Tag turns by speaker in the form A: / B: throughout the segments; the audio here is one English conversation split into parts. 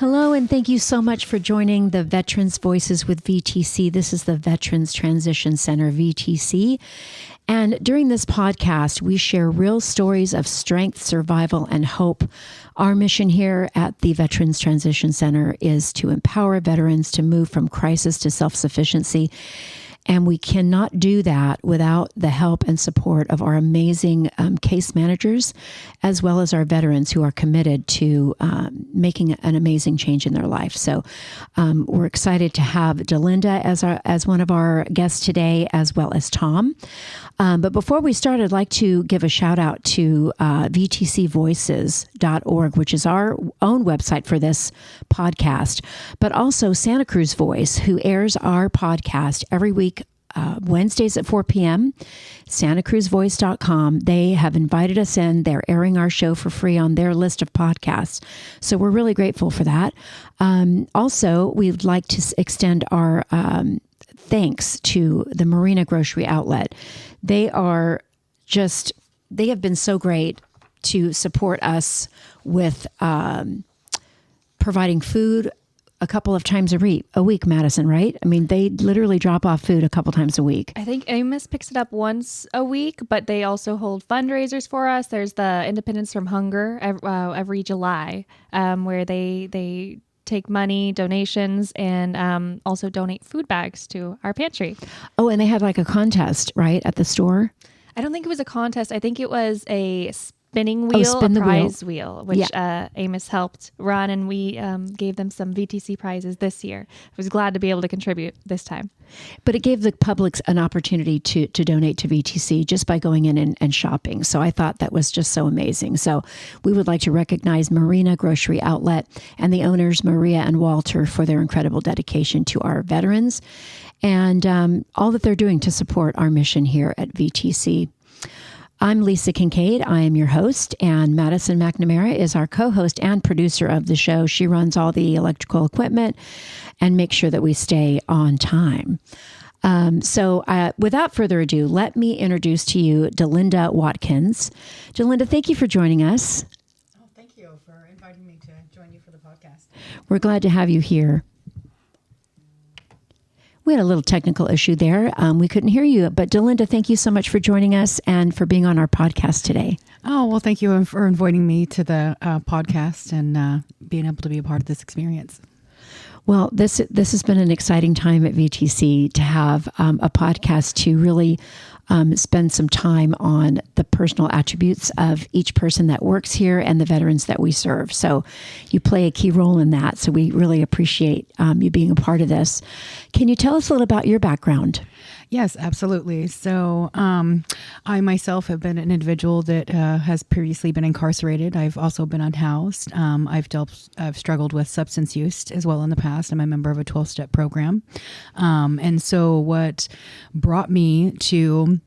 A: Hello, and thank you so much for joining the Veterans Voices with VTC. This is the Veterans Transition Center, VTC. And during this podcast, we share real stories of strength, survival, and hope. Our mission here at the Veterans Transition Center is to empower veterans to move from crisis to self-sufficiency. And we cannot do that without the help and support of our amazing case managers, as well as our veterans who are committed to making an amazing change in their life. So we're excited to have Delinda as one of our guests today, as well as Tom. But before we start, I'd like to give a shout out to vtcvoices.org, which is our own website for this podcast, but also Santa Cruz Voice, who airs our podcast every week, Wednesdays at 4 p.m., santacruzvoice.com. They have invited us in. They're airing our show for free on their list of podcasts. So we're really grateful for that. Also, we'd like to extend our thanks to the Marina Grocery Outlet. They have been so great to support us with providing food a couple of times a week, Madison, right? I mean, they literally drop off food a couple times a week.
B: I think Amos picks it up once a week, but they also hold fundraisers for us. There's the Independence from Hunger every July, where they take money, donations, and also donate food bags to our pantry.
A: Oh, and they had like a contest, right, at the store?
B: I don't think it was a contest. I think it was a spinning wheel, a prize wheel, which Amos helped run, and we gave them some VTC prizes this year. I was glad to be able to contribute this time.
A: But it gave the public an opportunity to donate to VTC just by going in and shopping. So I thought that was just so amazing. So we would like to recognize Marina Grocery Outlet and the owners, Maria and Walter, for their incredible dedication to our veterans and all that they're doing to support our mission here at VTC. I'm Lisa Kincaid. I am your host, and Madison McNamara is our co-host and producer of the show. She runs all the electrical equipment and makes sure that we stay on time. So without further ado, let me introduce to you Delinda Watkins. Delinda, thank you for joining us.
C: Oh, thank you for inviting me to join you for the podcast.
A: We're glad to have you here. We had a little technical issue there. We couldn't hear you. But Delinda, thank you so much for joining us and for being on our podcast today.
C: Oh, well, thank you for inviting me to the podcast and being able to be a part of this experience.
A: Well, this has been an exciting time at VTC to have a podcast to really spend some time on the personal attributes of each person that works here and the veterans that we serve. So you play a key role in that. So we really appreciate you being a part of this. Can you tell us a little about your background?
C: Yes, absolutely. So I myself have been an individual that has previously been incarcerated. I've also been unhoused. I've struggled with substance use as well in the past. I'm a member of a 12-step program. And so what brought me to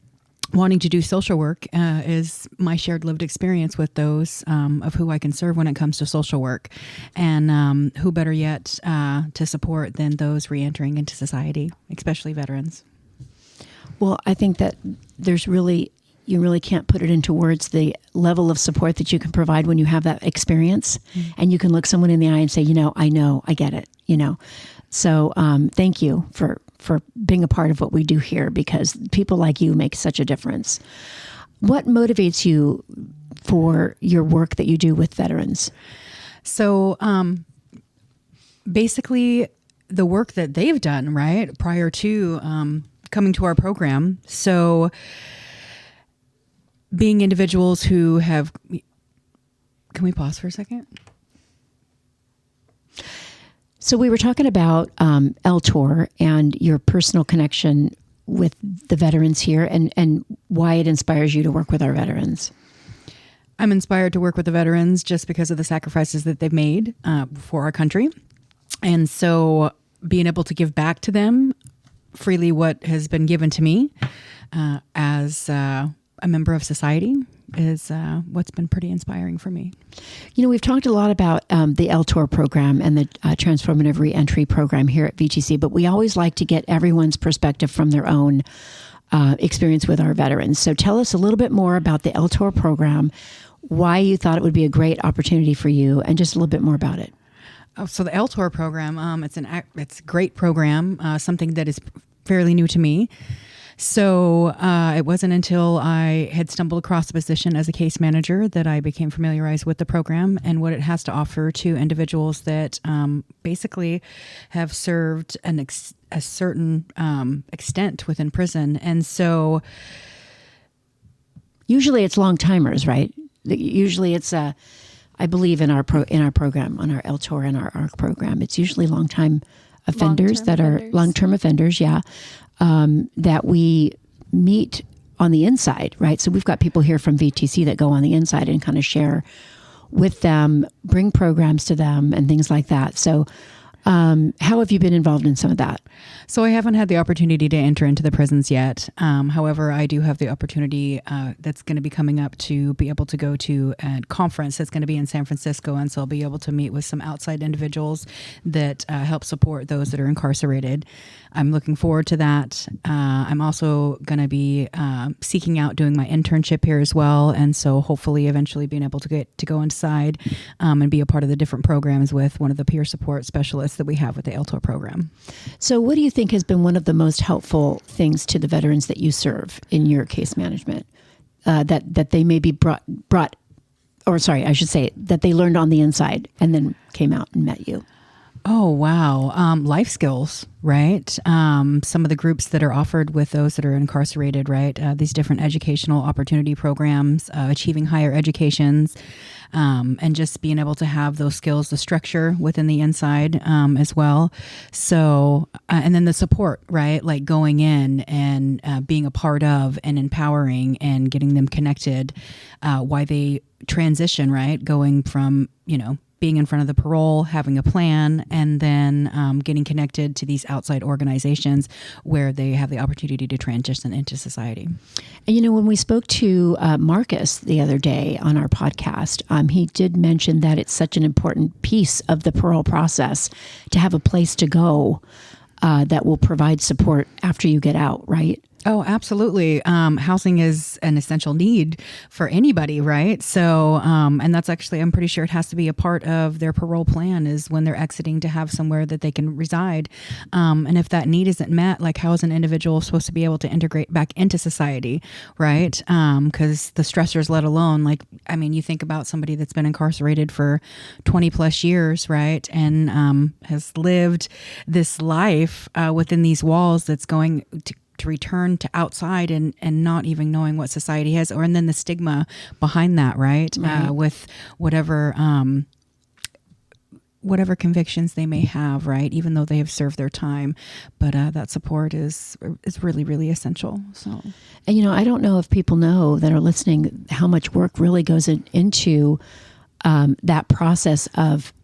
C: wanting to do social work is my shared lived experience with those of who I can serve when it comes to social work. And who better yet to support than those reentering into society, especially veterans.
A: Well, I think that you really can't put it into words, the level of support that you can provide when you have that experience, and you can look someone in the eye and say, I get it, So thank you for being a part of what we do here, because people like you make such a difference. What motivates you for your work that you do with veterans?
C: So basically the work that they've done, right, prior to coming to our program. So being individuals who have, can we pause for a second?
A: So we were talking about LTOR and your personal connection with the veterans here and why it inspires you to work with our veterans.
C: I'm inspired to work with the veterans just because of the sacrifices that they've made for our country. And so being able to give back to them freely what has been given to me as a member of society is what's been pretty inspiring for me.
A: We've talked a lot about the LTOR program and the Transformative Reentry program here at VTC, but we always like to get everyone's perspective from their own experience with our veterans. So tell us a little bit more about the LTOR program, why you thought it would be a great opportunity for you, and just a little bit more about it.
C: Oh, so the LTOR program, it's a great program, something that is fairly new to me. So it wasn't until I had stumbled across the position as a case manager that I became familiarized with the program and what it has to offer to individuals that basically have served a certain extent within prison. And so
A: usually it's long timers, right? Usually it's I believe in our program, on our LTOR and our ARC program, it's usually long-time offenders long-term offenders, yeah, that we meet on the inside, right? So we've got people here from VTC that go on the inside and kind of share with them, bring programs to them and things like that. So how have you been involved in some of that?
C: So I haven't had the opportunity to enter into the prisons yet. However, I do have the opportunity that's going to be coming up to be able to go to a conference that's going to be in San Francisco. And so I'll be able to meet with some outside individuals that help support those that are incarcerated. I'm looking forward to that. I'm also going to be seeking out doing my internship here as well. And so hopefully eventually being able to get to go inside and be a part of the different programs with one of the peer support specialists that we have with the LTOR program.
A: So what do you think has been one of the most helpful things to the veterans that you serve in your case management that they maybe brought, or sorry, I should say that they learned on the inside and then came out and met you?
C: Oh, wow. Life skills, right? Some of the groups that are offered with those that are incarcerated, right? These different educational opportunity programs, achieving higher educations, and just being able to have those skills, the structure within the inside as well. So, and then the support, right? Like going in and being a part of and empowering and getting them connected, why they transition, right? Going from, being in front of the parole, having a plan, and then getting connected to these outside organizations where they have the opportunity to transition into society.
A: And when we spoke to Marcus the other day on our podcast, he did mention that it's such an important piece of the parole process to have a place to go that will provide support after you get out, right?
C: Oh, absolutely. Housing is an essential need for anybody, right? So, and that's actually, I'm pretty sure it has to be a part of their parole plan is when they're exiting to have somewhere that they can reside. And if that need isn't met, like how is an individual supposed to be able to integrate back into society, right? Because the stressors, let alone, you think about somebody that's been incarcerated for 20 plus years, right? And has lived this life within these walls that's going to return to outside and not even knowing what society has, and then the stigma behind that, right? With whatever convictions they may have, right? Even though they have served their time, but that support is really, really essential. So,
A: and I don't know if people know that are listening how much work really goes into that process of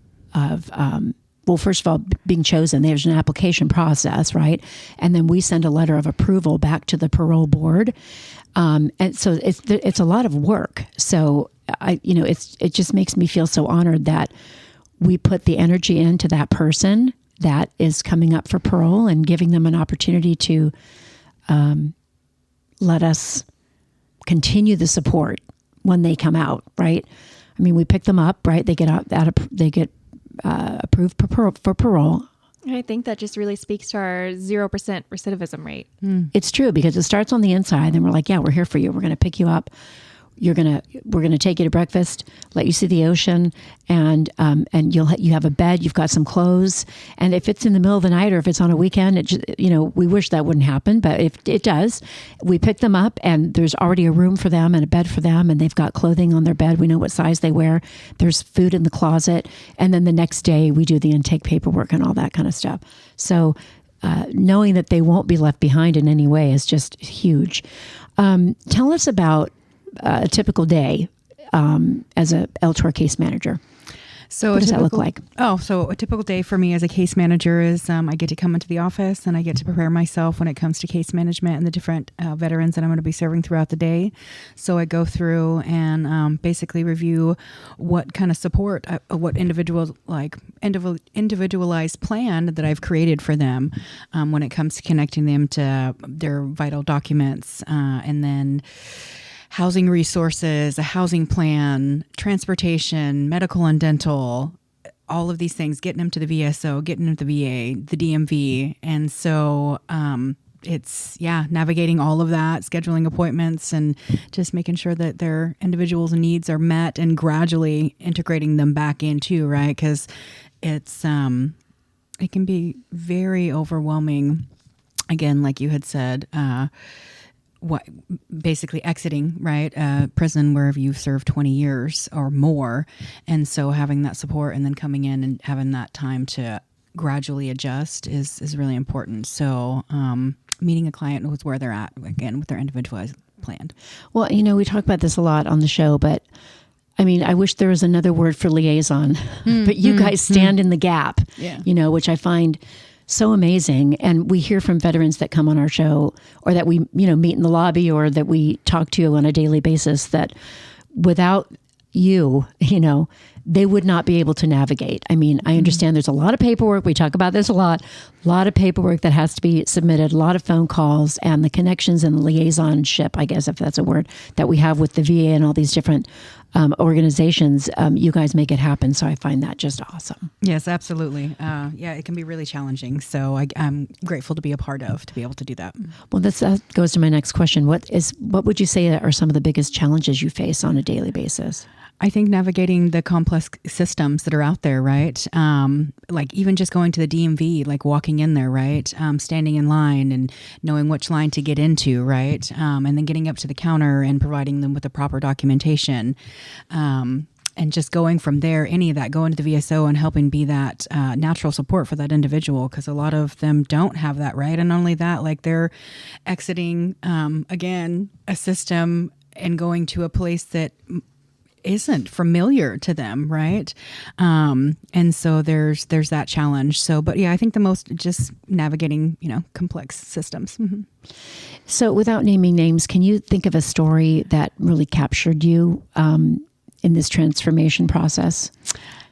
A: well, first of all, being chosen, there's an application process, right? And then we send a letter of approval back to the parole board. And so it's a lot of work. So it just makes me feel so honored that we put the energy into that person that is coming up for parole and giving them an opportunity to let us continue the support when they come out, right? I mean, we pick them up, right? They get approved for parole.
B: I think that just really speaks to our 0% recidivism rate.
A: It's true because it starts on the inside and we're like, yeah, we're here for you. We're going to pick you up. We're going to take you to breakfast, let you see the ocean, and you have a bed, you've got some clothes. And if it's in the middle of the night or if it's on a weekend, it just, we wish that wouldn't happen, but if it does, we pick them up and there's already a room for them and a bed for them and they've got clothing on their bed. We know what size they wear. There's food in the closet. And then the next day we do the intake paperwork and all that kind of stuff. So knowing that they won't be left behind in any way is just huge. Tell us about a typical day as a LTOR case manager.
C: So
A: what does that look like?
C: Oh, so a typical day for me as a case manager is I get to come into the office and I get to prepare myself when it comes to case management and the different veterans that I'm going to be serving throughout the day. So I go through and basically review what kind of support, what individualized plan that I've created for them when it comes to connecting them to their vital documents, and then housing resources, a housing plan, transportation, medical and dental, all of these things, getting them to the VSO, getting them to the VA, the DMV. And so it's, navigating all of that, scheduling appointments, and just making sure that their individuals' needs are met and gradually integrating them back into, right? Because it's, it can be very overwhelming. Again, like you had said, basically exiting, right, prison where you've served 20 years or more. And so having that support and then coming in and having that time to gradually adjust is really important. So meeting a client with where they're at, again, with their individualized plan.
A: Well, we talk about this a lot on the show, but I mean, I wish there was another word for liaison, but you guys stand in the gap, which I find so amazing. And we hear from veterans that come on our show, or that we, meet in the lobby, or that we talk to on a daily basis, that without you, they would not be able to navigate. I mean, I understand there's a lot of paperwork. We talk about this a lot of paperwork that has to be submitted, a lot of phone calls, and the connections and the liaisonship, I guess, if that's a word, that we have with the VA and all these different organizations. You guys make it happen. So I find that just awesome.
C: Yes, absolutely. It can be really challenging. So I'm grateful to be a part of, to be able to do that.
A: Well, that goes to my next question. What would you say are some of the biggest challenges you face on a daily basis?
C: I think navigating the complex systems that are out there, right? Like even just going to the DMV, like walking in there, right? Standing in line and knowing which line to get into, right? And then getting up to the counter and providing them with the proper documentation. And just going from there, any of that, going to the VSO and helping be that natural support for that individual, because a lot of them don't have that, right? And not only that, like they're exiting, again, a system and going to a place that isn't familiar to them, right? And so there's that challenge. So, but yeah, I think the most just navigating, complex systems. Mm-hmm.
A: So without naming names, can you think of a story that really captured you in this transformation process?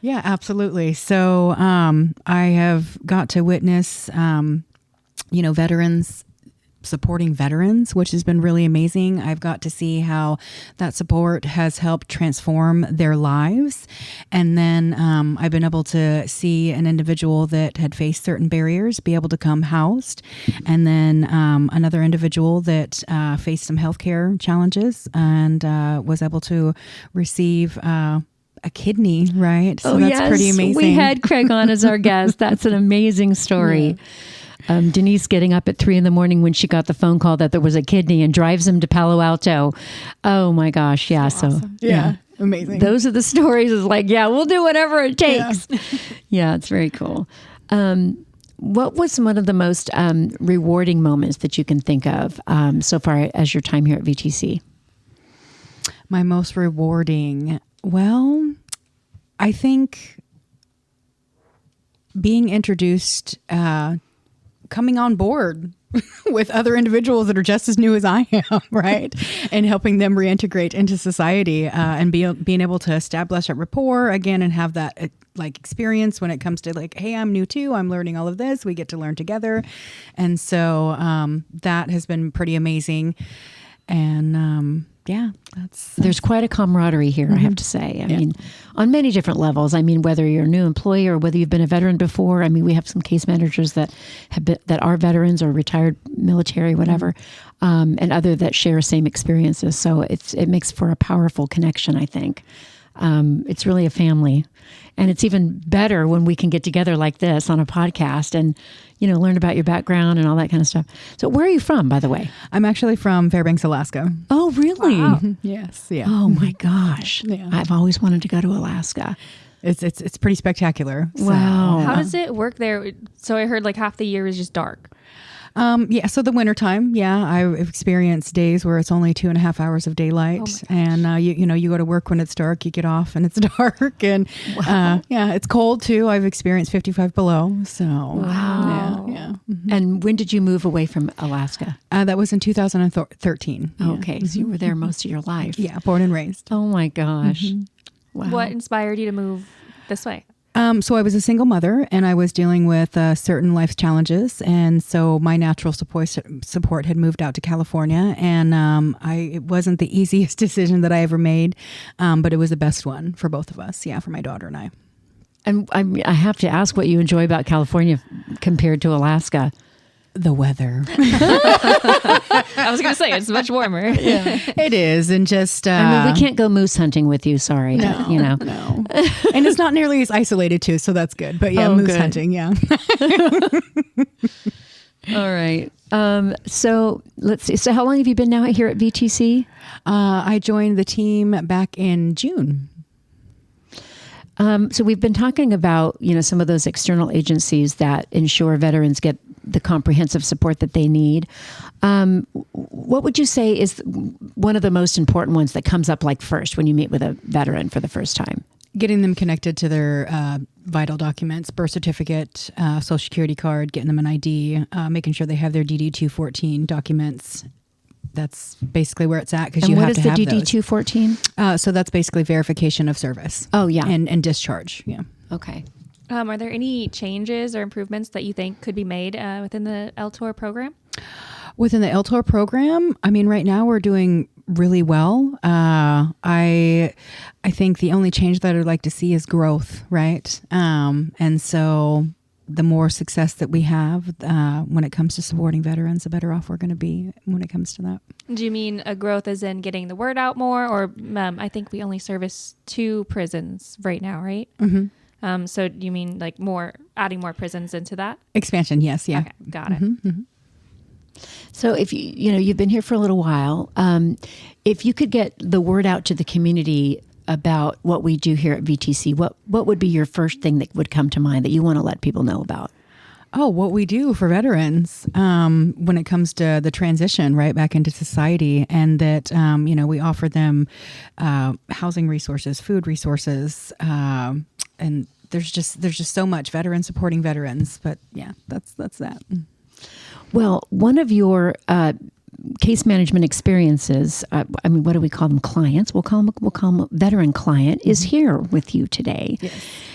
C: Yeah, absolutely. So I have got to witness, veterans supporting veterans, which has been really amazing. I've got to see how that support has helped transform their lives. And then I've been able to see an individual that had faced certain barriers be able to come housed. And then another individual that faced some healthcare challenges and was able to receive a kidney, right? So that's pretty amazing.
A: We had Craig on as our guest. That's an amazing story. Yeah. Denise getting up at 3 a.m. when she got the phone call that there was a kidney and drives him to Palo Alto. Oh my gosh. Yeah. So,
C: awesome. Yeah. Amazing.
A: Those are the stories. Is like, we'll do whatever it takes. Yeah. It's very cool. What was one of the most rewarding moments that you can think of so far as your time here at VTC?
C: My most rewarding, well, I think being introduced, coming on board with other individuals that are just as new as I am, right? And helping them reintegrate into society and being able to establish a rapport again and have that experience when it comes to hey, I'm new too. I'm learning all of this. We get to learn together. And so that has been pretty amazing. And there's quite
A: a camaraderie here, I have to say. I mean, on many different levels. I mean, whether you're a new employee or whether you've been a veteran before. I mean, we have some case managers that are veterans or retired military, whatever, and other that share same experiences. So it makes for a powerful connection, I think. It's really a family. And it's even better when we can get together like this on a podcast and, learn about your background and all that kind of stuff. So where are you from, by the way?
C: I'm actually from Fairbanks, Alaska.
A: Oh, really?
C: Wow. Yes. Yeah.
A: Oh my gosh. Yeah. I've always wanted to go to Alaska.
C: It's pretty spectacular.
A: Wow.
B: How does it work there? So I heard half the year is just dark.
C: So the wintertime, I've experienced days where it's only 2.5 hours of daylight, and you go to work when it's dark, you get off and it's dark, and it's cold too. I've experienced 55 below. So
A: wow, yeah. Mm-hmm. And when did you move away from Alaska?
C: That was in 2013.
A: Okay, so you were there most of your life.
C: Yeah, born and raised.
A: Oh my gosh!
B: Mm-hmm. Wow. What inspired you to move this way?
C: So I was a single mother and I was dealing with certain life challenges. And so my natural support had moved out to California, and it wasn't the easiest decision that I ever made, but it was the best one for both of us. Yeah, for my daughter and I.
A: And I have to ask what you enjoy about California compared to Alaska.
C: The weather.
B: I was going to say it's much warmer.
C: Yeah, it is. And just,
A: I mean, we can't go moose hunting with you. Sorry.
C: no,
A: You know,
C: no. And it's not nearly as isolated too. So that's good. But yeah,
A: Oh,
C: moose
A: good.
C: hunting. Yeah.
A: all right. So let's see. So how long have you been now here at VTC?
C: I joined the team back in June.
A: So we've been talking about, some of those external agencies that ensure veterans get the comprehensive support that they need. What would you say is one of the most important ones that comes up like first when you meet with a veteran for the first time?
C: Getting them connected to their vital documents, birth certificate, social security card, getting them an ID, making sure they have their DD-214 documents. That's basically where it's at because you have to have
A: what is the DD-214?
C: So that's basically verification of service.
A: Oh, yeah.
C: And discharge. Yeah.
A: Okay.
B: Are there any changes or improvements that you think could be made within the LTOR program?
C: Within the LTOR program, I mean, right now we're doing really well. I think the only change that I'd like to see is growth, right? And so the more success that we have when it comes to supporting veterans, the better off we're going to be when it comes to that.
B: Do you mean a growth as in getting the word out more? Or I think we only service 2 prisons right now, right?
C: Mm-hmm.
B: So do you mean like adding more prisons into that?
C: Expansion, yes, yeah.
B: Okay, got it.
C: Mm-hmm, mm-hmm.
A: So if you've been here for a little while, if you could get the word out to the community about what we do here at VTC, what would be your first thing that would come to mind that you want to let people know about?
C: Oh, what we do for veterans when it comes to the transition right back into society, and that we offer them housing resources, food resources, and there's just so much veteran supporting veterans. But yeah, that's that.
A: Well, one of your case management experiences, what do we call them? Clients. We'll call them veteran client is here with you today.
C: Yes.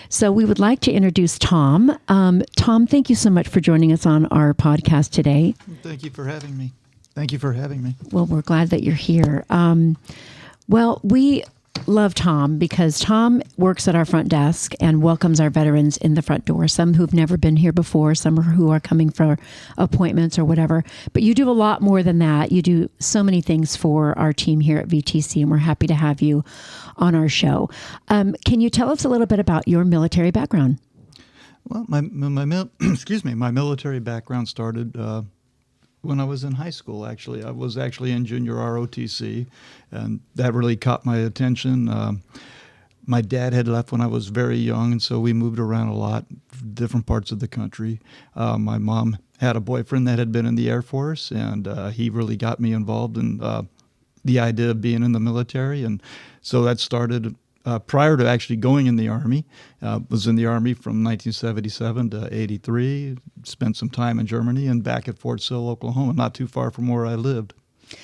A: So we would like to introduce Tom. Tom, thank you so much for joining us on our podcast today.
D: Thank you for having me.
A: Well, we're glad that you're here. Well, we love Tom because Tom works at our front desk and welcomes our veterans in the front door. Some who've never been here before, some who are coming for appointments or whatever. But you do a lot more than that. You do so many things for our team here at VTC, and we're happy to have you on our show. Can you tell us a little bit about your military background?
D: Well, my military background started when I was in high school, actually. I was actually in junior ROTC, and that really caught my attention. My dad had left when I was very young, and so we moved around a lot, different parts of the country. My mom had a boyfriend that had been in the Air Force, and he really got me involved in the idea of being in the military. And so that started prior to actually going in the Army. Was in the Army from 1977 to 83, spent some time in Germany and back at Fort Sill, Oklahoma, not too far from where I lived.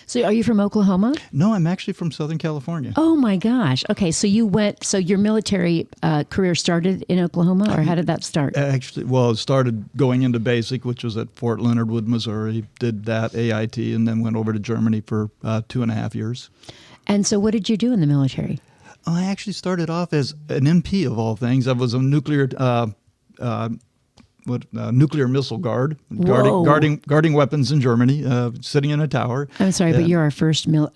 A: So are you from Oklahoma?
D: No, I'm actually from Southern California.
A: Oh my gosh. Okay. So your military career started in Oklahoma, or how did that start?
D: Actually, it started going into basic, which was at Fort Leonard Wood, Missouri, did that AIT, and then went over to Germany for 2.5 years.
A: And so what did you do in the military?
D: I actually started off as an MP of all things. I was a nuclear missile guard, guarding weapons in Germany, sitting in a tower.
A: I'm sorry, but you're our first
B: Missile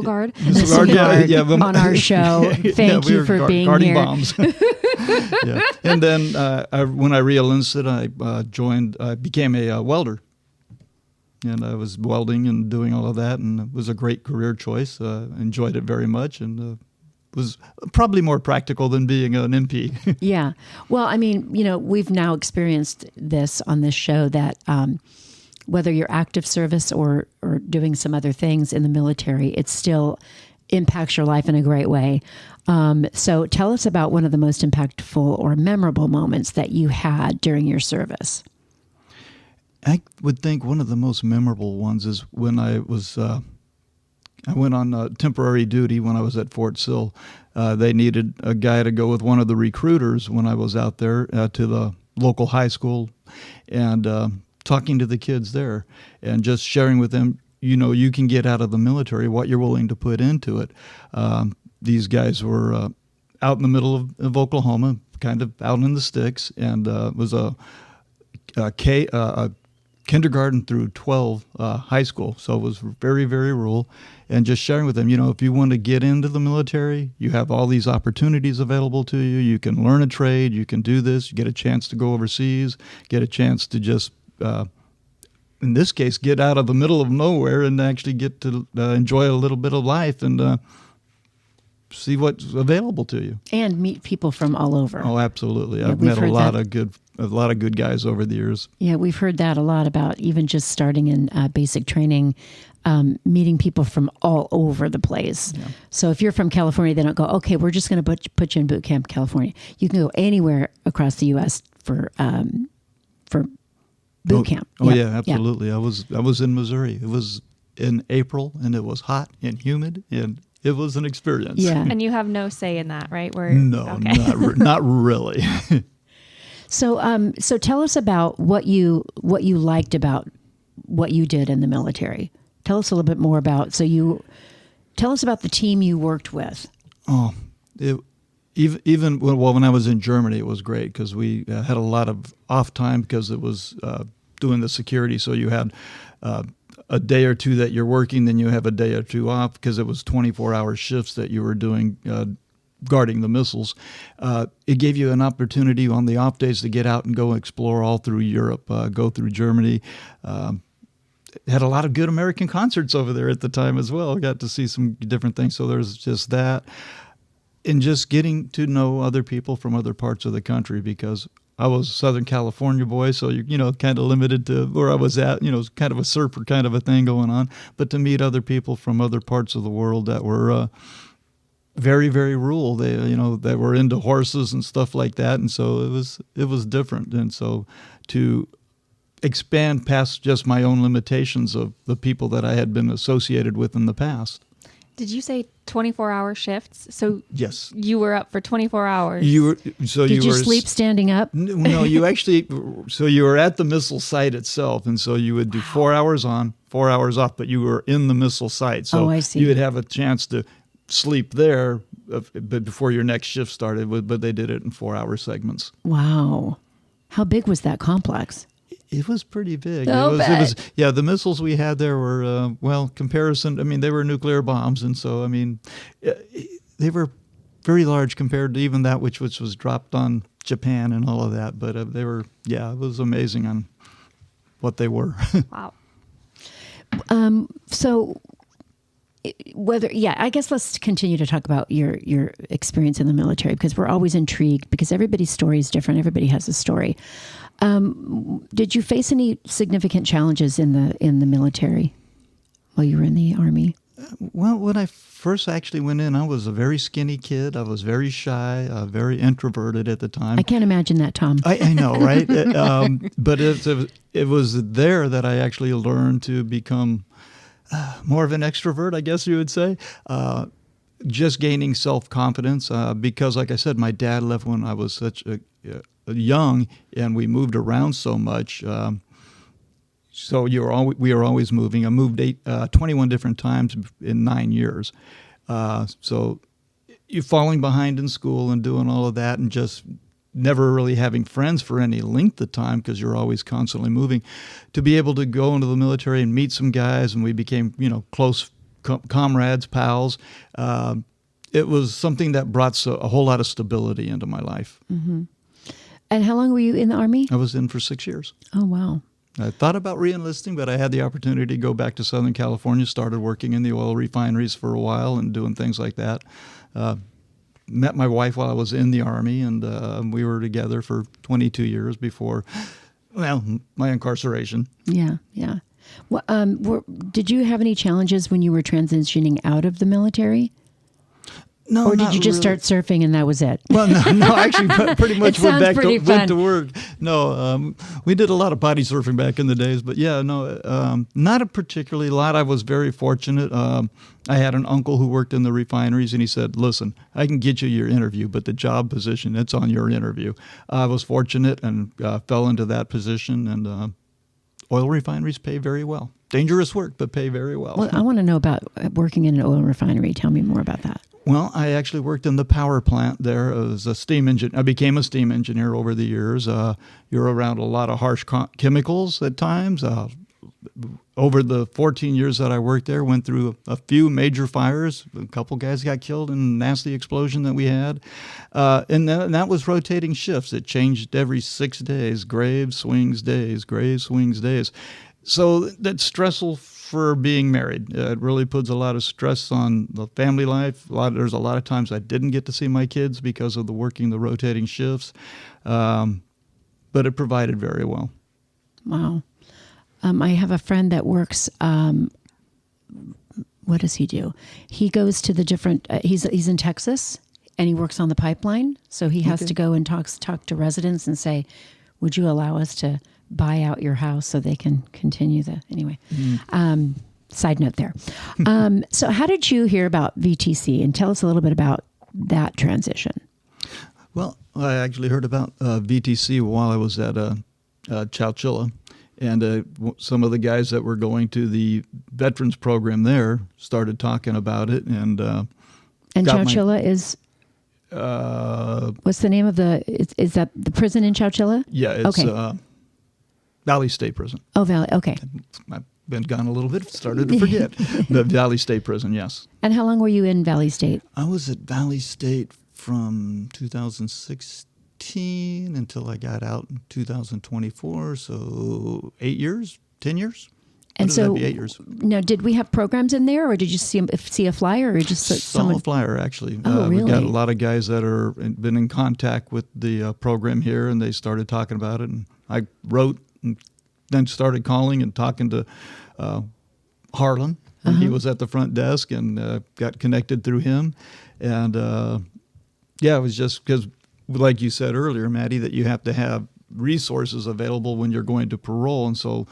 B: guard.
D: Missile guard,
A: on our show. Thank you for being
D: guarding
A: here.
D: Bombs. Yeah. And then when I re-enlisted, I became a welder. And I was welding and doing all of that, and it was a great career choice. Enjoyed it very much, and was probably more practical than being an MP.
A: Yeah. Well, I mean, we've now experienced this on this show that whether you're active service or doing some other things in the military, it still impacts your life in a great way. So tell us about one of the most impactful or memorable moments that you had during your service.
D: I would think one of the most memorable ones is when I went on temporary duty when I was at Fort Sill. They needed a guy to go with one of the recruiters when I was out there to the local high school, and talking to the kids there and just sharing with them, you can get out of the military what you're willing to put into it. These guys were out in the middle of Oklahoma, kind of out in the sticks, and it was a kindergarten through 12 high school. So it was very, very rural. And just sharing with them, if you want to get into the military, you have all these opportunities available to you. You can learn a trade. You can do this. You get a chance to go overseas, get a chance to just, in this case, get out of the middle of nowhere and actually get to enjoy a little bit of life and see what's available to you.
A: And meet people from all over.
D: Oh, absolutely.
A: Yeah,
D: I've met a lot of good guys over the years.
A: Yeah, we've heard that a lot about even just starting in basic training, meeting people from all over the place. Yeah. So if you're from California, they don't go, okay, we're just going to put you in boot camp, California. You can go anywhere across the U.S. for boot camp.
D: Oh, yeah, absolutely. Yeah. I was in Missouri. It was in April, and it was hot and humid, and it was an experience.
B: Yeah. And you have no say in that, right?
D: No, okay. not really.
A: So tell us about what you liked about what you did in the military. Tell us a little bit more about. Tell us about the team you worked with.
D: Oh, even when I was in Germany, it was great because we had a lot of off time because it was doing the security. So you had a day or two that you're working, then you have a day or two off because it was 24-hour shifts that you were doing. Guarding the missiles. It gave you an opportunity on the off days to get out and go explore all through Europe, go through Germany. Had a lot of good American concerts over there at the time as well. Got to see some different things. So there's just that. And just getting to know other people from other parts of the country because I was a Southern California boy, so you're kind of limited to where I was at. It's kind of a surfer kind of a thing going on. But to meet other people from other parts of the world that were very, very rural. They, they were into horses and stuff like that, and so it was different. And so to expand past just my own limitations of the people that I had been associated with in the past.
B: Did you say 24-hour shifts? So
D: yes,
B: you were up for 24 hours.
A: Did you sleep standing up?
D: No, you actually. So you were at the missile site itself, and so you would do 4 hours on, 4 hours off, but you were in the missile site. So
A: I see.
D: You would have a chance to sleep there but before your next shift started, but they did it in 4-hour segments.
A: Wow. How big was that complex?
D: It was pretty big.
A: It
D: was the missiles we had there were, comparison, they were nuclear bombs, and so, they were very large compared to even that which was dropped on Japan and all of that, but they were, it was amazing on what they were.
B: Wow.
A: So I guess let's continue to talk about your experience in the military because we're always intrigued because everybody's story is different. Everybody has a story. Did you face any significant challenges in the military while you were in the Army?
D: Well, when I first actually went in, I was a very skinny kid. I was very shy, very introverted at the time.
A: I can't imagine that, Tom.
D: I know, right? But it was there that I actually learned to become more of an extrovert, I guess you would say. Just gaining self-confidence because, like I said, my dad left when I was such a young, and we moved around so much. So we were always moving. I moved 21 different times in 9 years. So you're falling behind in school and doing all of that, and just never really having friends for any length of time because you're always constantly moving. To be able to go into the military and meet some guys, and we became close comrades, pals. It was something that brought a whole lot of stability into my life.
A: Mm-hmm. And how long were you in the Army?
D: I was in for 6 years.
A: Oh, wow.
D: I thought about re-enlisting, but I had the opportunity to go back to Southern California, started working in the oil refineries for a while and doing things like that. Met my wife while I was in the Army, and we were together for 22 years before, my incarceration.
A: Yeah. Well, did you have any challenges when you were transitioning out of the military?
D: No,
A: or did you just start surfing and that was it?
D: Well, no, actually, pretty much went to work. No, we did a lot of potty surfing back in the days, but not a particularly lot. I was very fortunate. I had an uncle who worked in the refineries, and he said, "Listen, I can get you your interview, but the job position, it's on your interview." I was fortunate and fell into that position, and oil refineries pay very well. Dangerous work, but pay very well.
A: Well, I want to know about working in an oil refinery. Tell me more about that.
D: Well, I actually worked in the power plant there as a steam engine. I became a steam engineer over the years. You're around a lot of harsh chemicals at times. Over the 14 years that I worked there, went through a few major fires. A couple guys got killed in a nasty explosion that we had. And that was rotating shifts. It changed every 6 days. Grave swings days. Grave swings days. So that's stressful for being married. It really puts a lot of stress on the family life. There's a lot of times I didn't get to see my kids because of the rotating shifts. But it provided very well.
A: Wow. I have a friend that works, what does he do? He goes to the different, he's in Texas, and he works on the pipeline. So he has to go and talk to residents and say, would you allow us to buy out your house so they can continue anyway. Side note there. So how did you hear about VTC? And tell us a little bit about that transition.
D: Well, I actually heard about VTC while I was at Chowchilla. And some of the guys that were going to the veterans program there started talking about it. And
A: Chowchilla is, what's the name of is that the prison in Chowchilla?
D: Yeah, it's Valley State Prison.
A: Oh, Valley, okay.
D: I've been gone a little bit, started to forget. The Valley State Prison, yes.
A: And how long were you in Valley State?
D: I was at Valley State from 2016 until I got out in 2024, so 8 years, 10 years.
A: And so,
D: 8 years.
A: Now, did we have programs in there, or did you see a flyer, or just
D: saw a flyer actually?
A: Oh, really?
D: We got a lot of guys that are been in contact with the program here, and they started talking about it. And I wrote, and then started calling and talking to Harlan. And he was at the front desk, and got connected through him. And it was just because, like you said earlier, Maddie, that you have to have resources available when you're going to parole. And so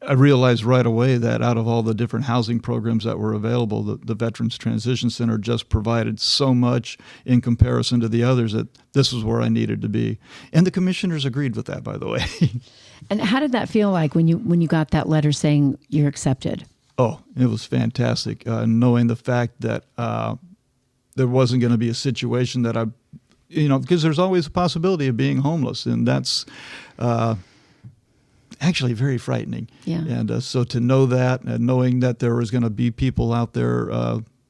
D: I realized right away that out of all the different housing programs that were available, the Veterans Transition Center just provided so much in comparison to the others that this was where I needed to be. And the commissioners agreed with that, by the way.
A: And how did that feel like when you got that letter saying you're accepted?
D: Oh, it was fantastic, knowing the fact that there wasn't going to be a situation that because there's always a possibility of being homeless, and that's actually very frightening.
A: Yeah.
D: And so to know that, and knowing that there was going to be people out there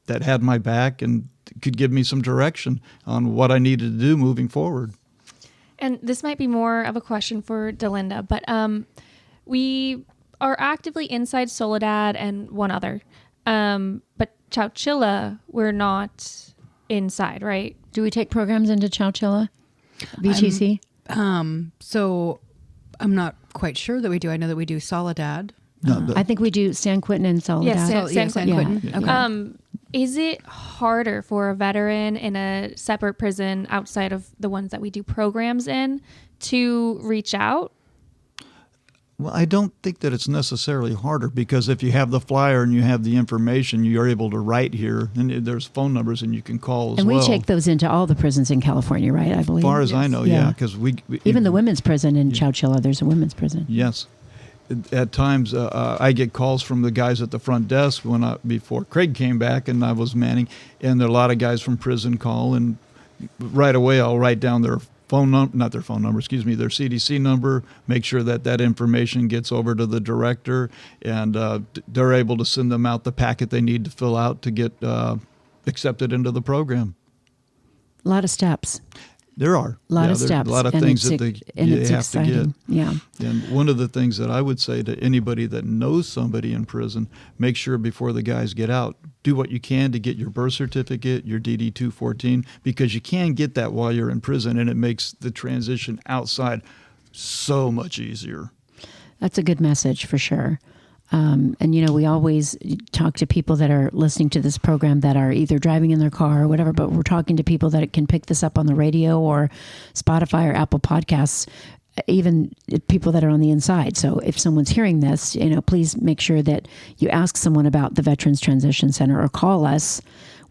D: that had my back and could give me some direction on what I needed to do moving forward.
B: And this might be more of a question for Delinda, but we are actively inside Soledad and one other. But Chowchilla, we're not inside, right?
A: Do we take programs into Chowchilla, VTC?
C: So I'm not quite sure that we do. I know that we do Soledad.
A: I think we do San Quentin and Soledad.
B: Yes, San Quentin.
C: Yeah. Okay.
B: Is it harder for a veteran in a separate prison outside of the ones that we do programs in to reach out?
D: Well, I don't think that it's necessarily harder, because if you have the flyer and you have the information, you're able to write here, and there's phone numbers and you can call as well.
A: And we take those into all the prisons in California, right? I believe.
D: As far as I know, yeah, because we
A: even the women's prison in Chowchilla, there's a women's prison.
D: Yes. At times, I get calls from the guys at the front desk before Craig came back and I was manning, and there are a lot of guys from prison call, and right away I'll write down their phone number, not their phone number, their CDC number, make sure that information gets over to the director, and they're able to send them out the packet they need to fill out to get accepted into the program.
A: A lot of steps.
D: There are.
A: A lot of steps.
D: A lot of things that you have
A: exciting.
D: to get.
A: Yeah.
D: And one of the things that I would say to anybody that knows somebody in prison, make sure before the guys get out, do what you can to get your birth certificate, your DD-214, because you can get that while you're in prison, and it makes the transition outside so much easier.
A: That's a good message for sure. And, we always talk to people that are listening to this program that are either driving in their car or whatever, but we're talking to people that can pick this up on the radio or Spotify or Apple Podcasts, even people that are on the inside. So if someone's hearing this, please make sure that you ask someone about the Veterans Transition Center or call us.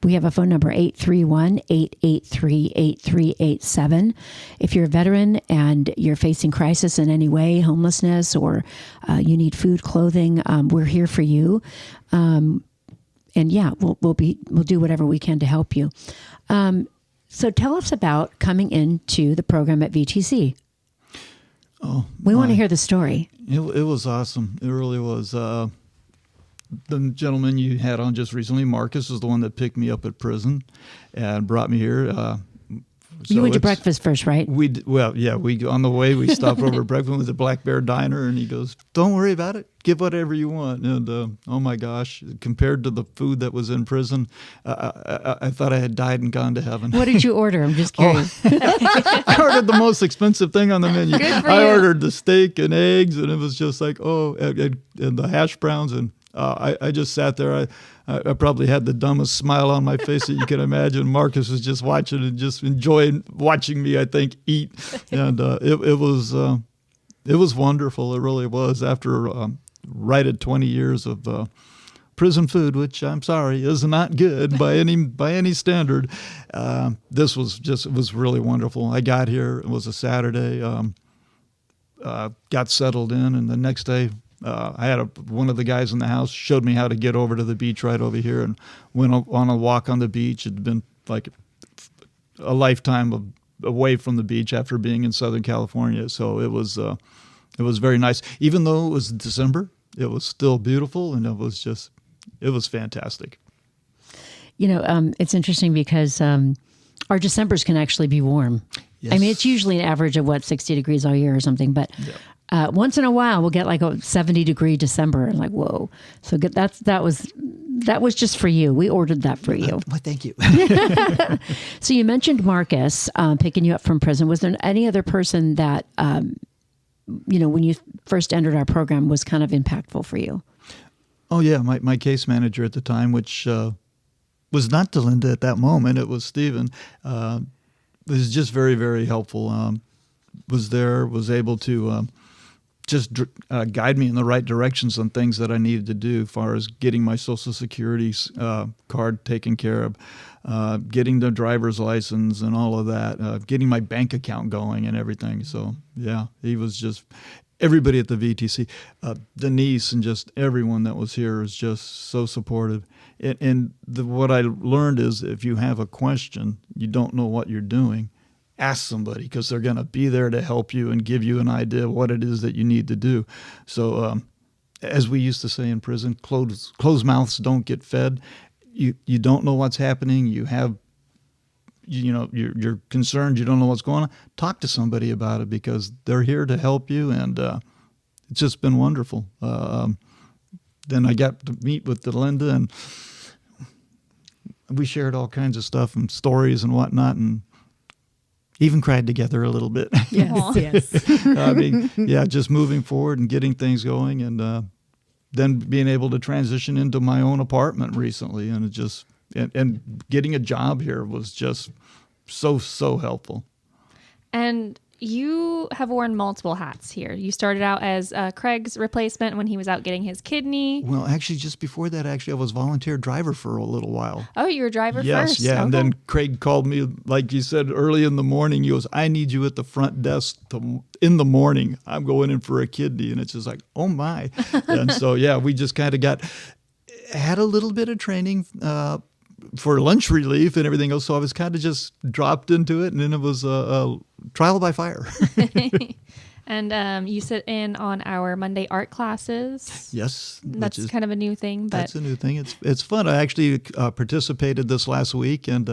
A: We have a phone number, 831-883-8387. If you're a veteran and you're facing crisis in any way, homelessness, or you need food, clothing, we're here for you. yeah, we'll do whatever we can to help you. So tell us about coming into the program at VTC.
D: Oh,
A: we want to hear the story.
D: It was awesome. It really was. The gentleman you had on just recently, Marcus, is the one that picked me up at prison and brought me here.
A: You went to breakfast first, right?
D: We on the way we stopped over at breakfast with the Black Bear Diner, and he goes, "Don't worry about it. Get whatever you want." And oh my gosh, compared to the food that was in prison, I thought I had died and gone to heaven.
A: What did you order? I'm just curious.
D: I ordered the most expensive thing on the menu. I ordered the steak and eggs, and it was just like and the hash browns, and I just sat there. I probably had the dumbest smile on my face that you can imagine. Marcus was just watching and just enjoying watching me, I think, eat. And it was wonderful. It really was. After right at 20 years of prison food, which I'm sorry is not good by any standard, this was really wonderful. I got here. It was a Saturday. Got settled in, and the next day, I had one of the guys in the house showed me how to get over to the beach right over here, and went on a walk on the beach. It'd been like a lifetime away from the beach after being in Southern California. So it was very nice. Even though it was December, it was still beautiful, and it was fantastic.
A: It's interesting because our Decembers can actually be warm. Yes. I mean, it's usually an average of 60 degrees all year or something, but once in a while we'll get like a 70-degree December, and like, whoa. So that was just for you. We ordered that for you.
D: Well, thank you.
A: So you mentioned Marcus picking you up from prison. Was there any other person that, when you first entered our program, was kind of impactful for you?
D: Oh yeah, my case manager at the time, which was not Delinda at that moment, it was Stephen. Was just very, very helpful. Was able to just guide me in the right directions on things that I needed to do, as far as getting my Social Security card taken care of, getting the driver's license and all of that, getting my bank account going and everything. So yeah, he was just everybody at the VTC, Denise, and just everyone that was here is just so supportive. And what I learned is, if you have a question, you don't know what you're doing, ask somebody, because they're going to be there to help you and give you an idea of what it is that you need to do. So as we used to say in prison, closed mouths don't get fed. You don't know what's happening. You're concerned. You don't know what's going on. Talk to somebody about it, because they're here to help you, and it's just been wonderful. Then I got to meet with Delinda, and we shared all kinds of stuff and stories and whatnot, and even cried together a little bit.
C: Yes.
D: I mean, yeah, just moving forward and getting things going, and then being able to transition into my own apartment recently, and it just and getting a job here was just so helpful. And
B: you have worn multiple hats here. You started out as Craig's replacement when he was out getting his kidney.
D: Well, actually, just before that, I was volunteer driver for a little while.
B: Oh, you were driver first?
D: Yes, yeah. Okay. And then Craig called me, like you said, early in the morning. He goes, "I need you at the front desk in the morning. I'm going in for a kidney." And it's just like, oh my. And so, yeah, we just kind of had a little bit of training for lunch relief and everything else. So I was kind of just dropped into it, and then it was a trial by fire.
B: And you sit in on our Monday art classes.
D: Yes.
B: That's kind of a new thing. But
D: that's a new thing. It's fun. I actually participated this last week, and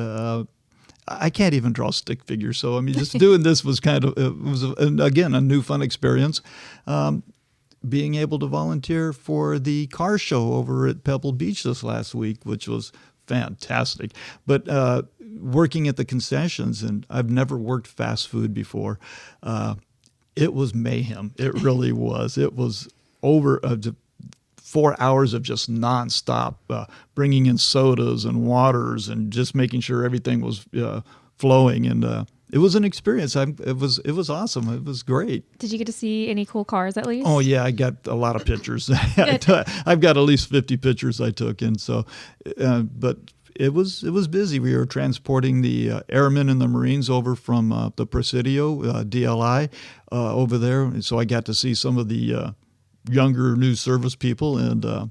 D: I can't even draw stick figures. So, I mean, just doing this was again, a new fun experience. Being able to volunteer for the car show over at Pebble Beach this last week, which was fantastic. But working at the concessions, and I've never worked fast food before, it was mayhem. It really was. It was over 4 hours of just nonstop, bringing in sodas and waters and just making sure everything was flowing. And it was an experience. It was awesome. It was great.
B: Did you get to see any cool cars at least?
D: Oh yeah, I got a lot of pictures. I've got at least 50 pictures I took, and so, but it was busy. We were transporting the airmen and the Marines over from the Presidio DLI over there, and so I got to see some of the younger new service people, and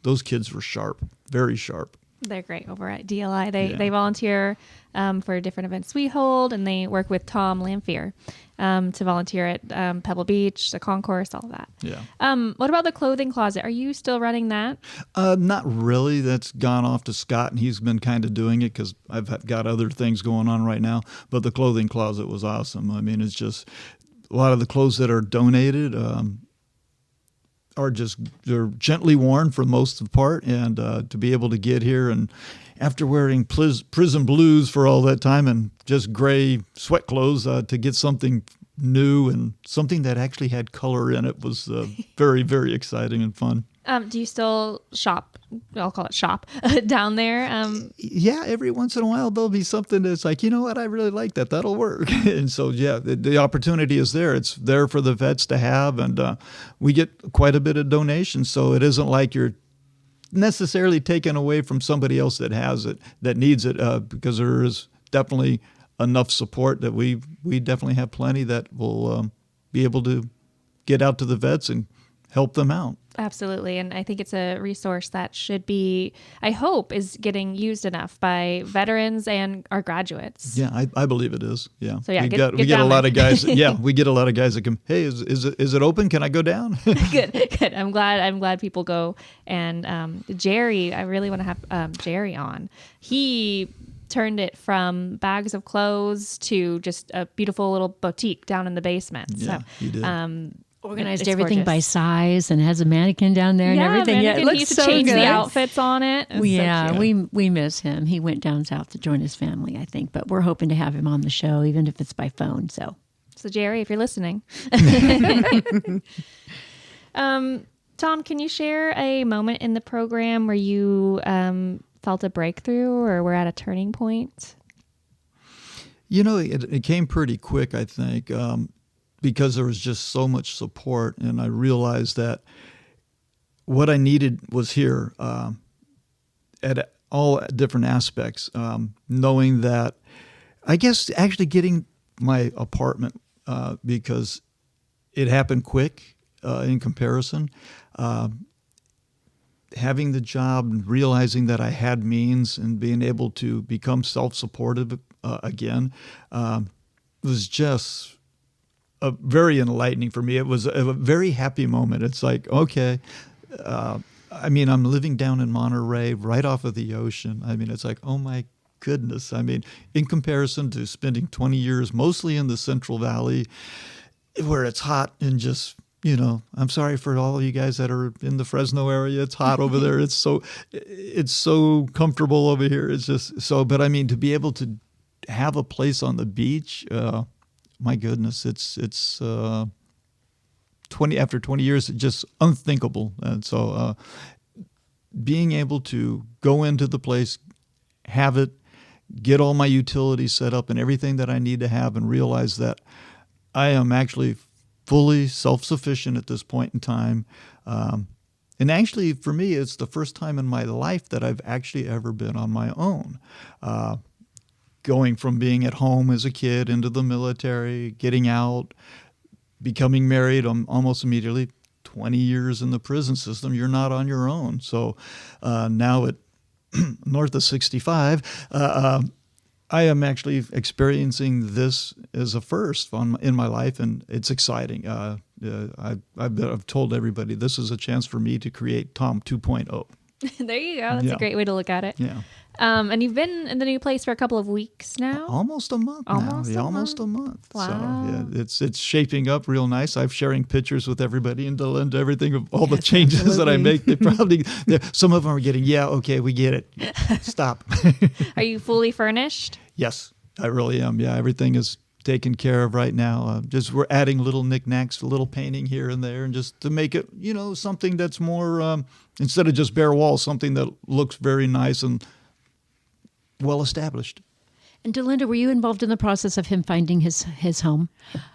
D: those kids were sharp, very sharp.
B: They're great over at DLI. They volunteer for different events we hold, and they work with Tom Lamphere to volunteer at Pebble Beach, the concourse, all of that.
D: Yeah.
B: What about the clothing closet? Are you still running that?
D: Not really. That's gone off to Scott, and he's been kind of doing it because I've got other things going on right now. But the clothing closet was awesome. I mean, it's just a lot of the clothes that are donated they're gently worn for most of the part, and to be able to get here and after wearing prison blues for all that time and just gray sweat clothes to get something new and something that actually had color in it was very, very exciting and fun.
B: Do you still shop? I'll call it shop down there.
D: Yeah, every once in a while there'll be something that's like, you know what, I really like that. That'll work. And so, yeah, the opportunity is there. It's there for the vets to have, and we get quite a bit of donations. So it isn't like you're necessarily taken away from somebody else that has it, that needs it, because there is definitely enough support that we definitely have plenty that will be able to get out to the vets and help them out.
B: Absolutely. And I think it's a resource that should be, I hope, is getting used enough by veterans and our graduates.
D: Yeah, I believe it is. Yeah.
B: So yeah,
D: we
B: get
D: get a lot of guys. Yeah, we get a lot of guys that come, hey, is it open? Can I go down?
B: Good. I'm glad people go. And Jerry, I really want to have Jerry on. He turned it from bags of clothes to just a beautiful little boutique down in the basement.
D: Yeah,
B: so,
D: he did.
A: Organized
B: it's
A: everything
B: gorgeous.
A: by size and has a mannequin down there and everything. Yeah, it
B: he
A: looks
B: used to
A: so
B: change
A: good.
B: the outfits on it. It's so cute.
A: we miss him. He went down south to join his family, I think, but we're hoping to have him on the show, even if it's by phone. So
B: Jerry, if you're listening, Tom, can you share a moment in the program where you felt a breakthrough or were at a turning point?
D: You know, it came pretty quick, I think. Because there was just so much support, and I realized that what I needed was here at all different aspects. Knowing that, I guess, actually getting my apartment because it happened quick in comparison. Having the job and realizing that I had means and being able to become self-supportive again was just very enlightening for me. It was a very happy moment. It's like, okay, I'm living down in Monterey, right off of the ocean. It's like, oh my goodness. In comparison to spending 20 years mostly in the Central Valley, where it's hot and just, I'm sorry for all of you guys that are in the Fresno area. It's hot over there. It's so comfortable over here. It's just so, but to be able to have a place on the beach, my goodness, it's 20 after 20 years, it's just unthinkable. And so being able to go into the place, have it, get all my utilities set up and everything that I need to have, and realize that I am actually fully self-sufficient at this point in time. And actually, for me, it's the first time in my life that I've actually ever been on my own. Going from being at home as a kid into the military, getting out, becoming married almost immediately, 20 years in the prison system, you're not on your own. So now at north of 65, I am actually experiencing this as a first in my life, and it's exciting. I've told everybody this is a chance for me to create Tom 2.0.
B: There you go. That's a great way to look at it.
D: Yeah.
B: And you've been in the new place for a couple of weeks now?
D: Almost a month now. Almost a month.
B: Wow.
D: So yeah, it's shaping up real nice. I'm sharing pictures with everybody in Delinda, everything of all the changes that I make. They probably, some of them are getting, yeah, okay, we get it. Stop.
B: Are you fully furnished?
D: Yes, I really am. Yeah, everything is taken care of right now. Just we're adding little knickknacks, a little painting here and there, and just to make it, something that's more, instead of just bare walls, something that looks very nice and well established.
A: And Delinda, were you involved in the process of him finding his home,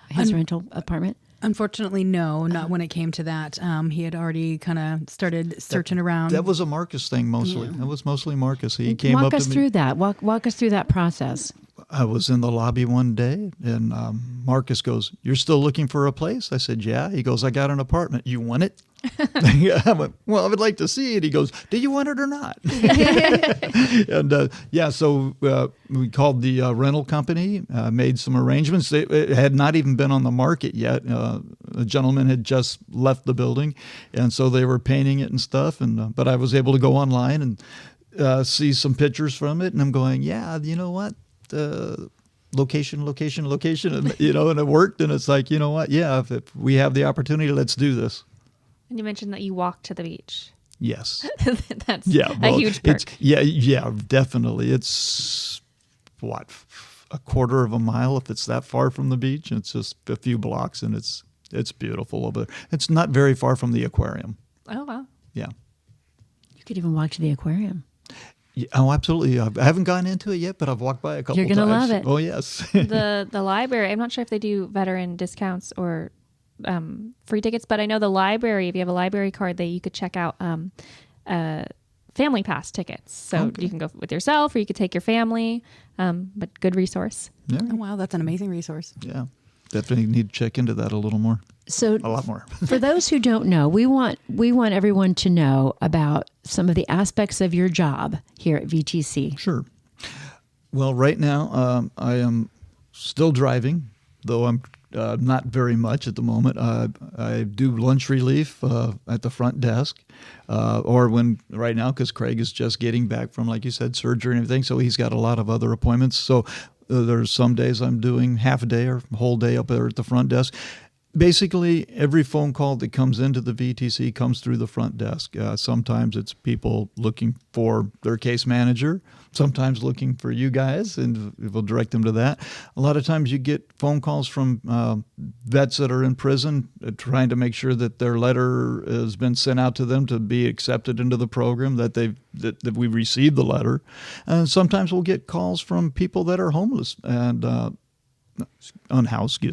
A: his rental apartment?
C: Unfortunately, no, not when it came to that. He had already kind of started searching around.
D: That was a Marcus thing mostly. Yeah. That was mostly Marcus. He came
A: walk
D: up
A: us
D: to me.
A: Through that. Walk us through that process.
D: I was in the lobby one day, and Marcus goes, "You're still looking for a place?" I said, "Yeah." He goes, "I got an apartment. You want it?" I went, "Well, I would like to see it." He goes, "Do you want it or not?" And so we called the rental company, made some arrangements. It had not even been on the market yet. The gentleman had just left the building, and so they were painting it and stuff. And but I was able to go online and see some pictures from it, and I'm going, "Yeah, you know what? Location, and and it worked." And it's like, you know what? Yeah, if we have the opportunity, let's do this.
B: And you mentioned that you walk to the beach.
D: Yes.
B: That's
D: Yeah,
B: a huge perk.
D: Yeah, definitely. It's what, a quarter of a mile if it's that far from the beach. It's just a few blocks, and it's beautiful over there. It's not very far from the aquarium.
B: Oh, wow.
D: Yeah.
A: You could even walk to the aquarium.
D: Yeah, oh, absolutely. I haven't gone into it yet, but I've walked by a couple
A: You're gonna
D: times.
A: love it.
D: Oh, yes.
B: The library, I'm not sure if they do veteran discounts or free tickets, but I know the library, if you have a library card, you could check out family pass tickets. So you can go with yourself or you could take your family, but good resource.
D: Yeah.
C: Oh, wow, that's an amazing resource.
D: Yeah. Definitely need to check into that a little more.
A: So
D: A lot more.
A: for those who don't know, we want everyone to know about some of the aspects of your job here at VTC.
D: Sure. Well, right now I am still driving, though I'm not very much at the moment. I do lunch relief at the front desk, or when right now, because Craig is just getting back from, like you said, surgery and everything, so he's got a lot of other appointments. So there's some days I'm doing half a day or whole day up there at the front desk. Basically, every phone call that comes into the VTC comes through the front desk. Sometimes it's people looking for their case manager, sometimes looking for you guys, and we'll direct them to that. A lot of times you get phone calls from vets that are in prison trying to make sure that their letter has been sent out to them to be accepted into the program, that we received the letter. And sometimes we'll get calls from people that are homeless and unhoused,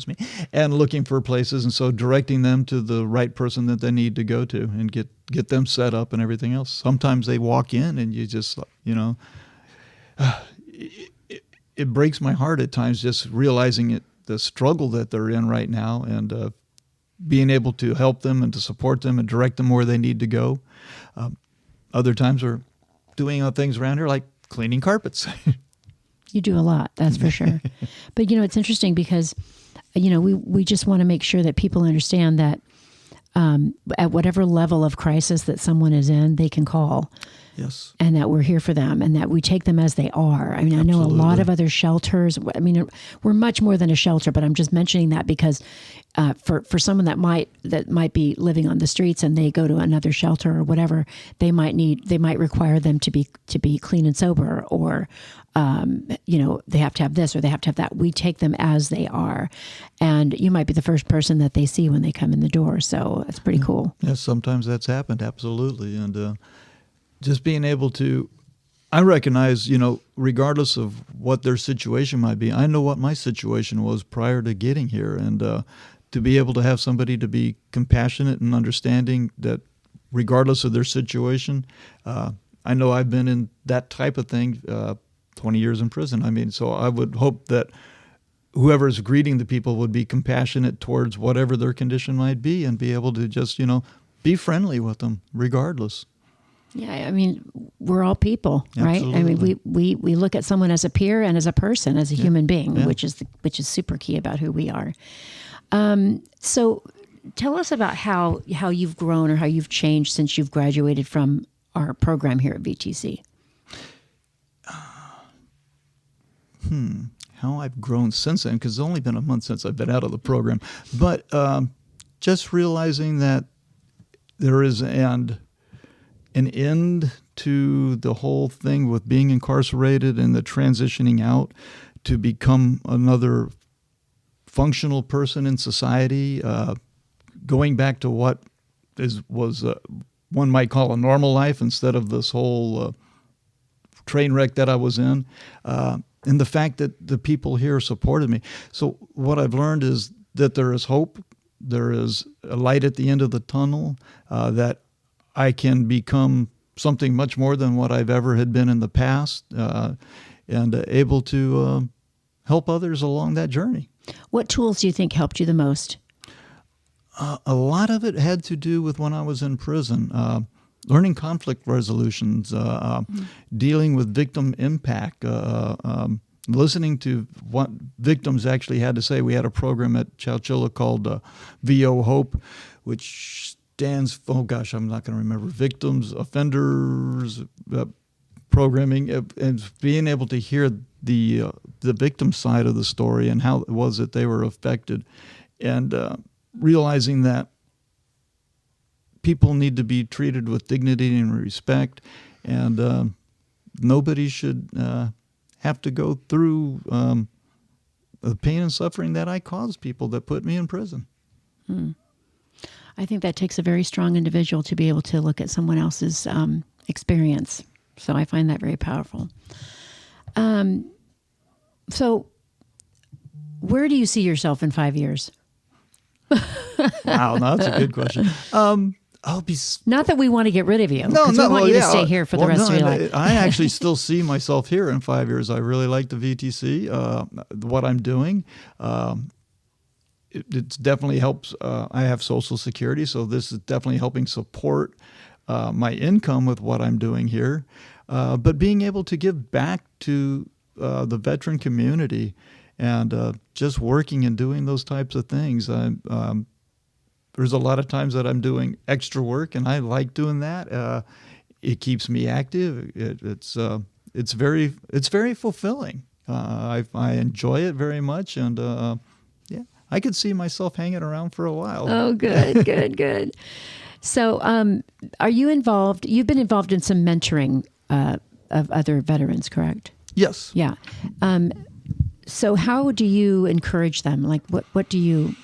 D: and looking for places, and so directing them to the right person that they need to go to and get them set up and everything else. Sometimes they walk in and you just, it breaks my heart at times just realizing the struggle that they're in right now, and being able to help them and to support them and direct them where they need to go. Other times we're doing things around here like cleaning carpets.
A: You do a lot, that's for sure. But, it's interesting because, we just want to make sure that people understand that at whatever level of crisis that someone is in, they can call.
D: Yes.
A: And that we're here for them and that we take them as they are. I mean, I know a lot of other shelters, we're much more than a shelter, but I'm just mentioning that because for someone that might be living on the streets and they go to another shelter or whatever, they might require them to be clean and sober, or they have to have this or they have to have that. We take them as they are, and you might be the first person that they see when they come in the door. So that's pretty cool.
D: Yes, sometimes that's happened. Absolutely. And just being able to, I recognize, regardless of what their situation might be, I know what my situation was prior to getting here. And to be able to have somebody to be compassionate and understanding that regardless of their situation, I know I've been in that type of thing, 20 years in prison. So I would hope that whoever is greeting the people would be compassionate towards whatever their condition might be and be able to just, be friendly with them regardless.
A: Yeah, we're all people, right?
D: Absolutely.
A: We look at someone as a peer and as a person, as a human being, which is super key about who we are. So tell us about how you've grown or how you've changed since you've graduated from our program here at VTC.
D: How I've grown since then, because it's only been a month since I've been out of the program. But just realizing that there is an end to the whole thing with being incarcerated and the transitioning out to become another functional person in society, going back to what was one might call a normal life instead of this whole train wreck that I was in, and the fact that the people here supported me. So what I've learned is that there is hope, there is a light at the end of the tunnel, that I can become something much more than what I've ever had been in the past, and able to help others along that journey.
A: What tools do you think helped you the most?
D: A lot of it had to do with when I was in prison, learning conflict resolutions, dealing with victim impact, listening to what victims actually had to say. We had a program at Chowchilla called VO Hope, which stands for, I'm not going to remember, Victims, Offenders, programming, and being able to hear the victim side of the story and how it was that they were affected, and realizing that people need to be treated with dignity and respect, and nobody should have to go through the pain and suffering that I caused people that put me in prison.
A: I think that takes a very strong individual to be able to look at someone else's experience. So I find that very powerful. So where do you see yourself in 5 years?
D: Wow, no, that's a good question. I'll be...
A: Not that we want to get rid of you.
D: No,
A: we want you to stay here for the rest of your life.
D: I actually still see myself here in 5 years. I really like the VTC, what I'm doing. It definitely helps. I have Social Security, so this is definitely helping support my income with what I'm doing here. But being able to give back to the veteran community and just working and doing those types of things. There's a lot of times that I'm doing extra work, and I like doing that. It keeps me active. It's very fulfilling. I enjoy it very much, and I could see myself hanging around for a while.
A: Oh, good, good. So, are you involved? You've been involved in some mentoring of other veterans, correct?
D: Yes.
A: Yeah. So, how do you encourage them? Like, what do you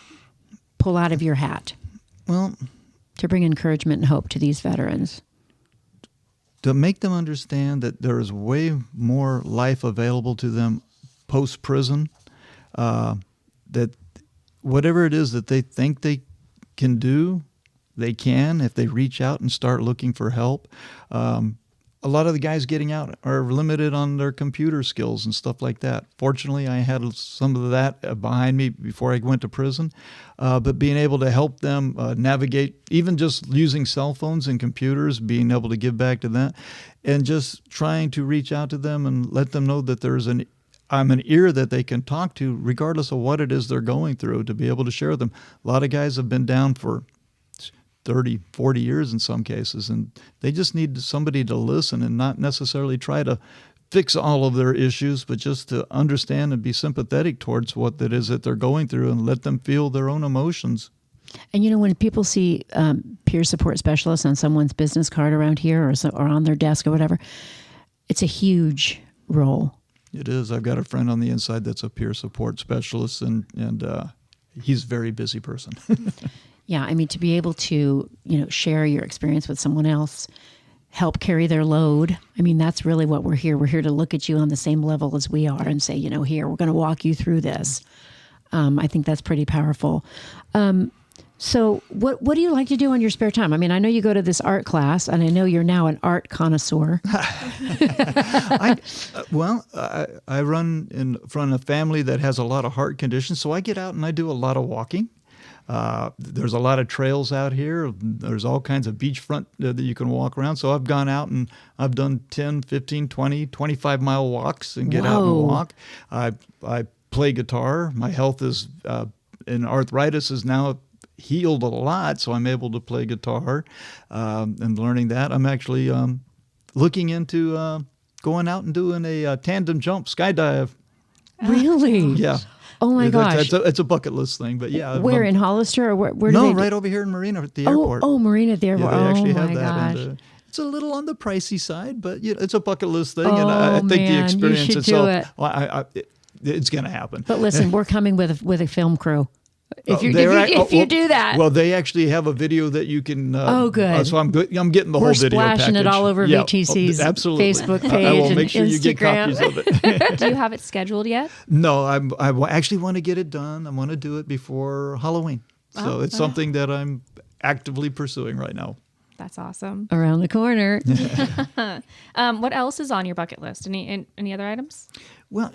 A: pull out of your hat?
D: Well,
A: to bring encouragement and hope to these veterans.
D: To make them understand that there is way more life available to them post-prison, that whatever it is that they think they can do, they can if they reach out and start looking for help. A lot of the guys getting out are limited on their computer skills and stuff like that. Fortunately, I had some of that behind me before I went to prison. But being able to help them navigate, even just using cell phones and computers, being able to give back to that, and just trying to reach out to them and let them know that I'm an ear that they can talk to regardless of what it is they're going through, to be able to share with them. A lot of guys have been down for 30, 40 years in some cases, and they just need somebody to listen and not necessarily try to fix all of their issues, but just to understand and be sympathetic towards what it is that they're going through and let them feel their own emotions.
A: And when people see peer support specialists on someone's business card around here or on their desk or whatever, it's a huge role.
D: It is. I've got a friend on the inside that's a peer support specialist, and he's a very busy person.
A: Yeah, I mean, to be able to, share your experience with someone else, help carry their load. I mean, that's really what we're here. We're here to look at you on the same level as we are and say, here, we're going to walk you through this. I think that's pretty powerful. So what do you like to do in your spare time? I mean, I know you go to this art class, and I know you're now an art connoisseur.
D: I run in front of a family that has a lot of heart conditions, so I get out and I do a lot of walking. There's a lot of trails out here. There's all kinds of beachfront that you can walk around. So I've gone out and I've done 10, 15, 20, 25-mile walks and get out and walk. I play guitar. My health is, and arthritis is now healed a lot, so I'm able to play guitar and learning that. I'm actually looking into going out and doing a tandem jump, skydive.
A: Really?
D: Yeah.
A: Oh my gosh!
D: It's a bucket list thing, but yeah.
A: Where in Hollister or where?
D: No, right over here in Marina at the airport.
A: Oh, Marina at the airport.
D: Yeah, they actually have
A: my
D: that.
A: Gosh.
D: And, it's a little on the pricey side, but it's a bucket list thing,
A: Oh,
D: and I think
A: man,
D: the experience
A: you should
D: itself.
A: do it.
D: Well, it's going to happen.
A: But listen, we're coming with a film crew. If you do that,
D: well, they actually have a video that you can.
A: Good.
D: So I'm good. I'm getting the
A: we're
D: whole video
A: splashing
D: package.
A: it all over VTC's
D: absolutely.
A: Facebook page
D: I will
A: and
D: make sure
A: Instagram.
D: you get copies of it.
B: Do you have it scheduled yet?
D: No, I actually want to get it done. I want to do it before Halloween. So it's something that I'm actively pursuing right now.
B: That's awesome.
A: Around the corner.
B: What else is on your bucket list? Any other items?
D: Well,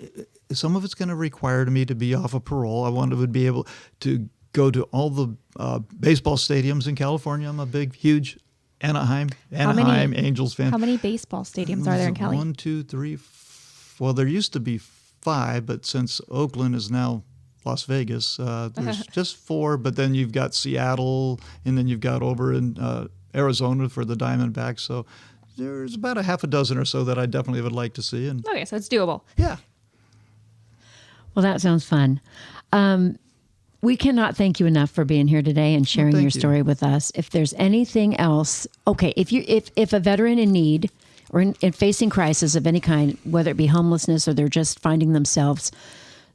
D: some of it's going to require me to be off of parole. I wanted to be able to go to all the baseball stadiums in California. I'm a big, huge Anaheim Angels fan.
B: How many baseball stadiums are there in Cali?
D: 1, 2, 3. Well, there used to be 5, but since Oakland is now Las Vegas, there's just 4. But then you've got Seattle, and then you've got over in Arizona for the Diamondbacks. So there's about a half a dozen or so that I definitely would like to see. And
B: Okay, so it's doable.
D: yeah.
A: Well, that sounds fun. We cannot thank you enough for being here today and sharing your story with us. If there's anything else, okay, if a veteran in need or in facing crisis of any kind, whether it be homelessness or they're just finding themselves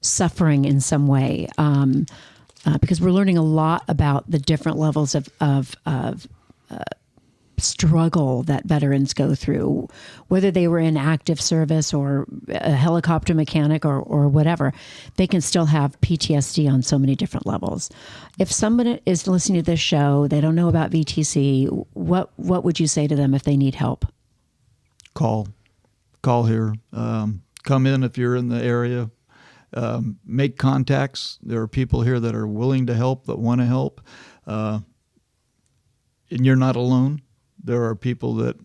A: suffering in some way, because we're learning a lot about the different levels of struggle that veterans go through, whether they were in active service or a helicopter mechanic or whatever, they can still have PTSD on so many different levels. If somebody is listening to this show, they don't know about VTC, what would you say to them if they need help?
D: Call here. Come in if you're in the area. Make contacts. There are people here that are willing to help, that want to help. And you're not alone. There are people that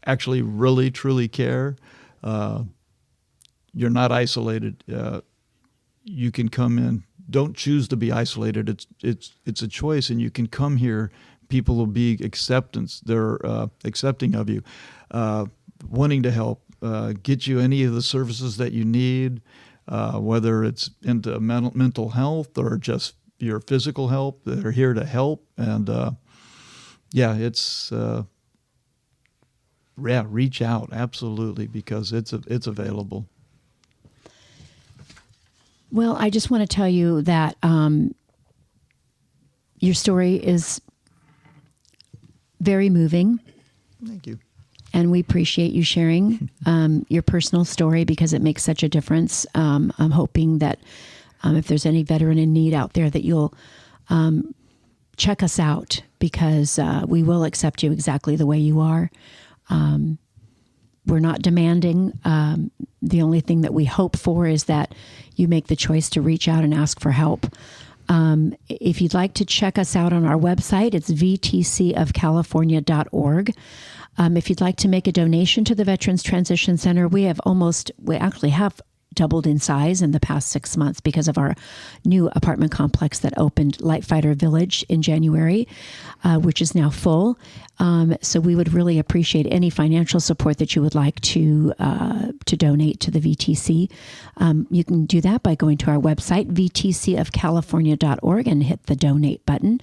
D: actually really, truly care. You're not isolated. You can come in. Don't choose to be isolated. It's a choice, and you can come here. People will be They're accepting of you, wanting to help, get you any of the services that you need, whether it's into mental health or just your physical health. They're here to help, and reach out, absolutely, because it's available.
A: Well, I just want to tell you that your story is very moving.
D: Thank you.
A: And we appreciate you sharing your personal story because it makes such a difference. I'm hoping that if there's any veteran in need out there, that you'll check us out, because we will accept you exactly the way you are. We're not demanding. The only thing that we hope for is that you make the choice to reach out and ask for help. If you'd like to check us out on our website, it's vtcofcalifornia.org. If you'd like to make a donation to the Veterans Transition Center, we actually have doubled in size in the past 6 months because of our new apartment complex that opened, Light Fighter Village, in January, which is now full. So we would really appreciate any financial support that you would like to donate to the VTC. You can do that by going to our website, vtcofcalifornia.org, and hit the donate button.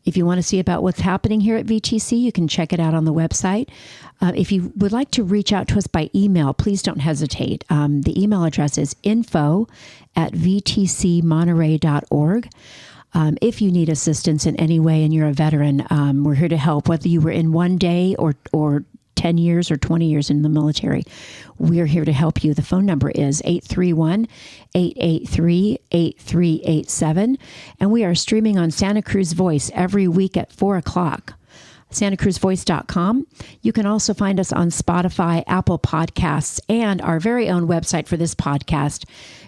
A: If you want to see about what's happening here at VTC, you can check it out on the website. If you would like to reach out to us by email, please don't hesitate. The email address is info@vtcmonterey.org. If you need assistance in any way and you're a veteran, we're here to help, whether you were in 1 day or 10 years or 20 years in the military. We're here to help you. The phone number is 831-883-8387. And we are streaming on Santa Cruz Voice every week at 4 o'clock. SantaCruzVoice.com. You can also find us on Spotify, Apple Podcasts, and our very own website for this podcast,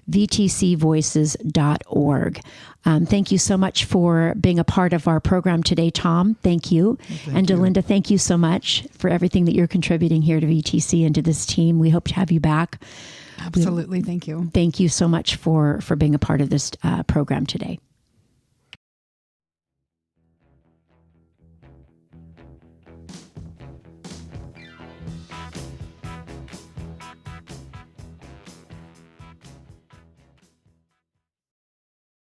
A: vtcvoices.org. Thank you so much for being a part of our program today, Tom. Thank you. And Delinda, thank you so much for everything that you're contributing here to VTC and to this team. We hope to have you back.
C: Absolutely. Thank you.
A: Thank you so much for being a part of this program today.